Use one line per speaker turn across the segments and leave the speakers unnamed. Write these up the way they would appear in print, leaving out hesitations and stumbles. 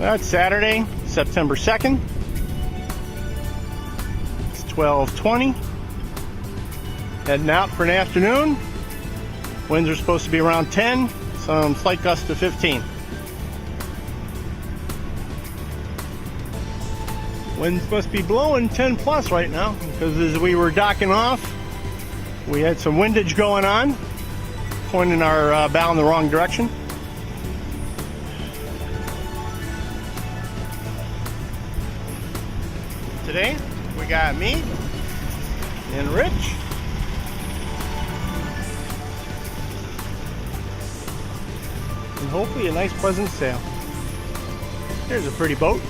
That's Saturday, September 2nd. It's 12:20. Heading out for an afternoon. Winds are supposed to be around 10, some slight gusts to 15. Winds must be blowing 10 plus right now, because as we were docking off, we had some windage going on, pointing our bow in the wrong direction. Today, we got me and Rich. And hopefully a nice pleasant sail. There's a pretty boat.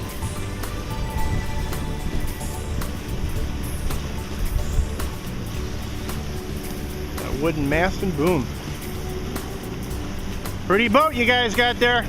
Got a wooden mast and boom. Pretty boat you guys got there.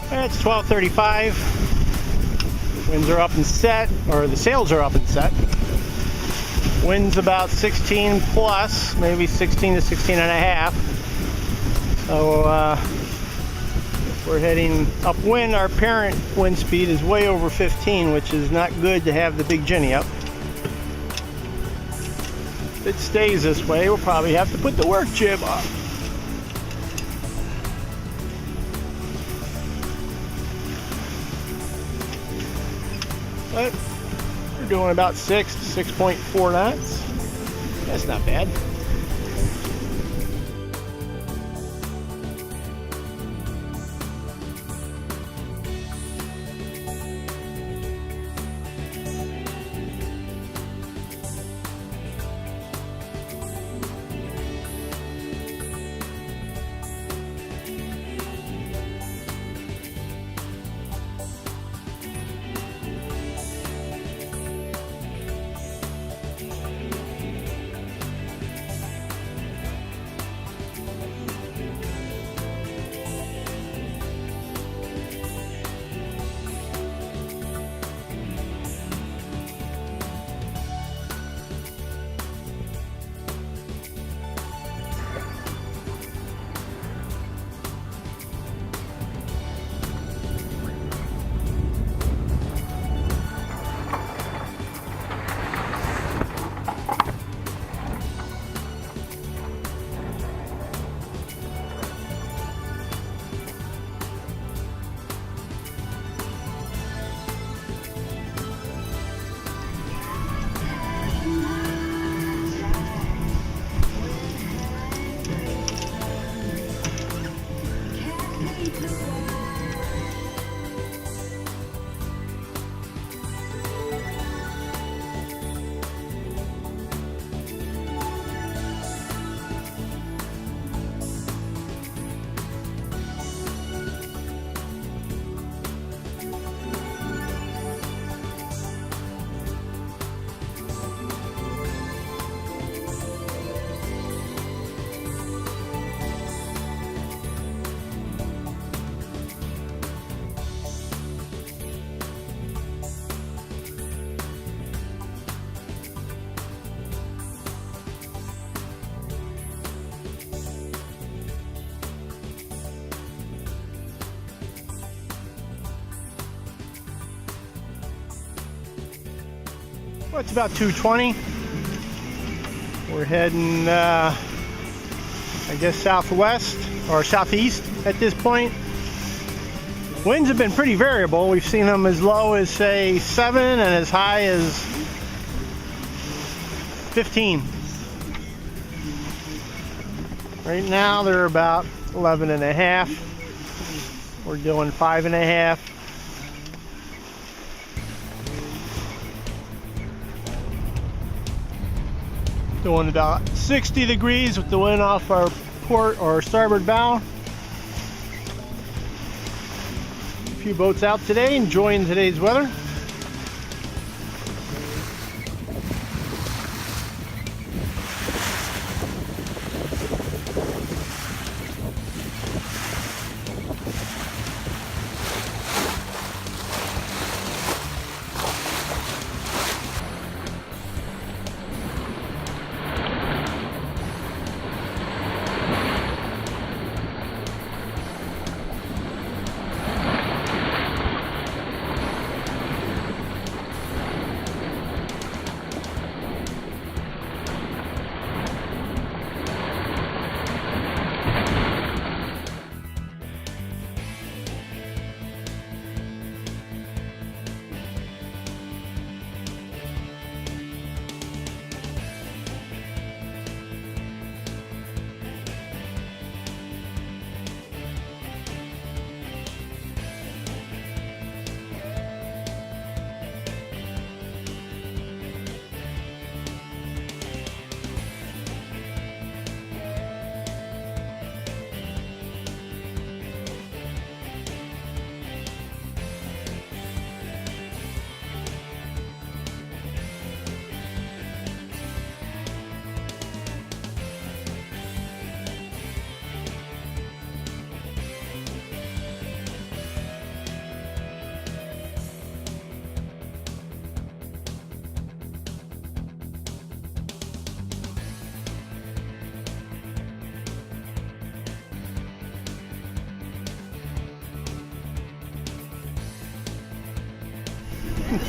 It's 12:35. Winds are up and set, or the sails are up and set. Winds about 16 plus, maybe 16 to 16 and a half. So we're heading upwind. Our parent wind speed is way over 15, which is not good to have the big Jenny up. If it stays this way, we'll probably have to put the work jib up. But we're doing about 6 to 6.4 knots. That's not bad. Well, it's about 2:20. We're heading, I guess, southwest or southeast at this point. Winds have been pretty variable. We've seen them as low as, say, 7 and as high as 15. Right now they're about 11 and a half. We're doing 5 and a half. Doing about 60 degrees with the wind off our port or starboard bow. A few boats out today enjoying today's weather.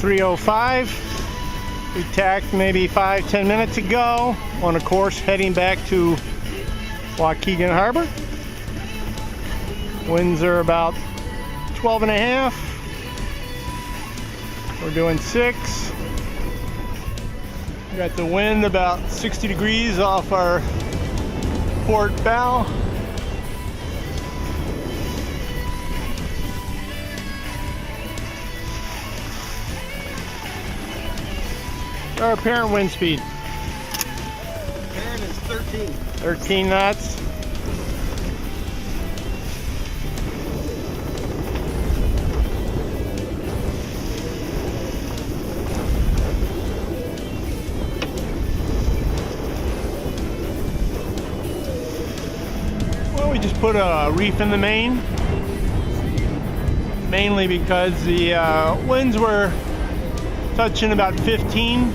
.305. We tacked maybe 5-10 minutes ago on a course heading back to Waukegan Harbor. Winds are about 12 and a half. We're doing 6. We got the wind about 60 degrees off our port bow. Our apparent wind speed.
Apparent is 13.
13 knots. Well, we just put a reef in the main, mainly because the winds were touching about 15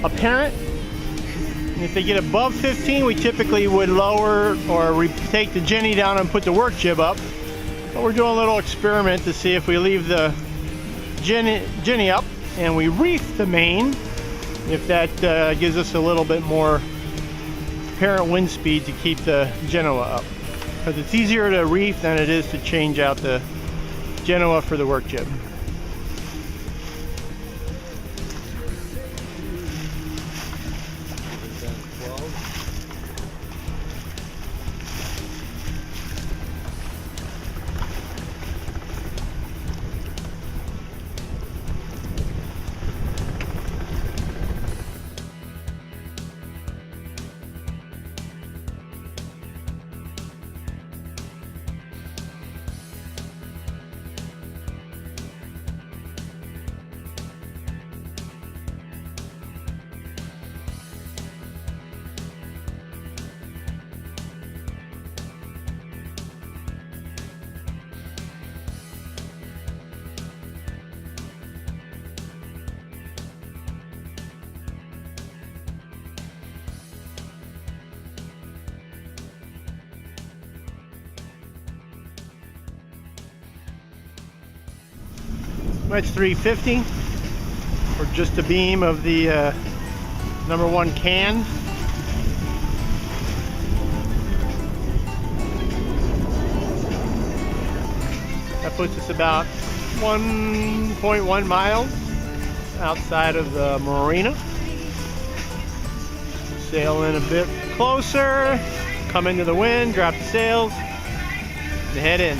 apparent. And if they get above 15, we typically would lower or take the Jenny down and put the work jib up. But we're doing a little experiment to see if we leave the Jenny up and we reef the main, if that gives us a little bit more apparent wind speed to keep the Genoa up. Because it's easier to reef than it is to change out the Genoa for the work jib. That's 350. We're just a beam of the number 1 can. That puts us about 1.1 miles outside of the marina. Sail in a bit closer, come into the wind, drop the sails, and head in.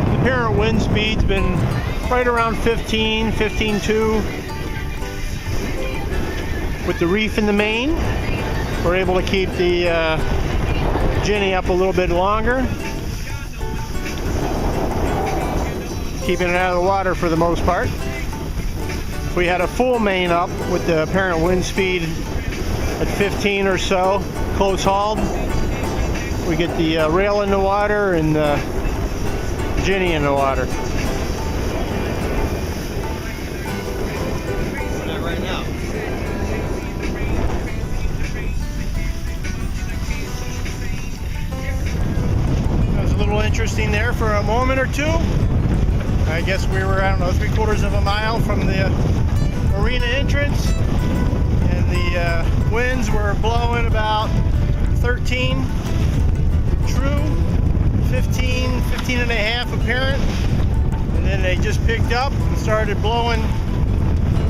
The apparent wind speed's been right around 15-2. With the reef in the main, we're able to keep the Ginny up a little bit longer, keeping it out of the water for the most part. If we had a full main up with the apparent wind speed at 15 or so, close hauled, we get the rail in the water and the Ginny in the water.
Doing that right now.
That was a little interesting there for a moment or two. I guess we were, I don't know, 3/4 of a mile from the marina entrance, and the winds were blowing about 13 true, 15 and a half apparent, and then they just picked up and started blowing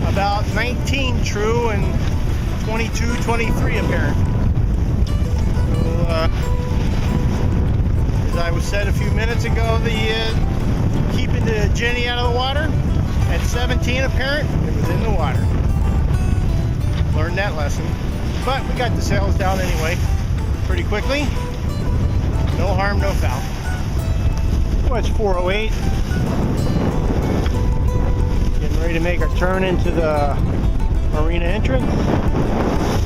about 19 true and 23 apparent. So, as I was said a few minutes ago, keeping the Ginny out of the water at 17 apparent, it was in the water. Learned that lesson, but we got the sails down anyway pretty quickly. No harm, no foul. Well, it's 4:08. Getting ready to make our turn into the marina entrance.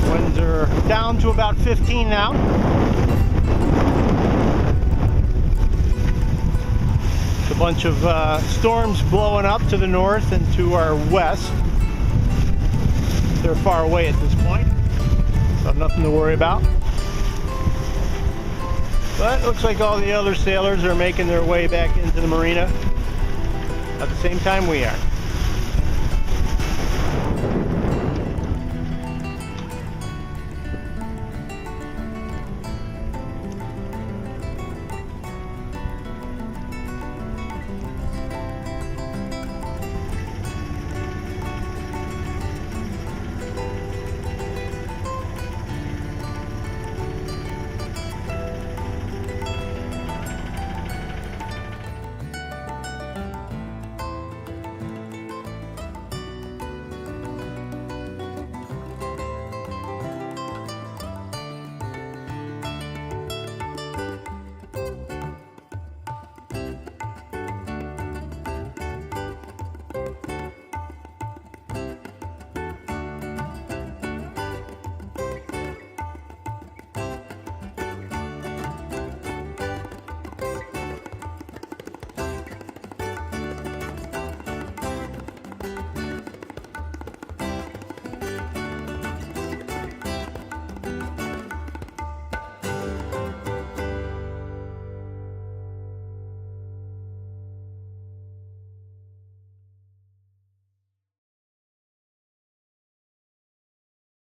Winds are down to about 15 now. A bunch of storms blowing up to the north and to our west. They're far away at this point, so nothing to worry about. But it looks like all the other sailors are making their way back into the marina at the same time we are.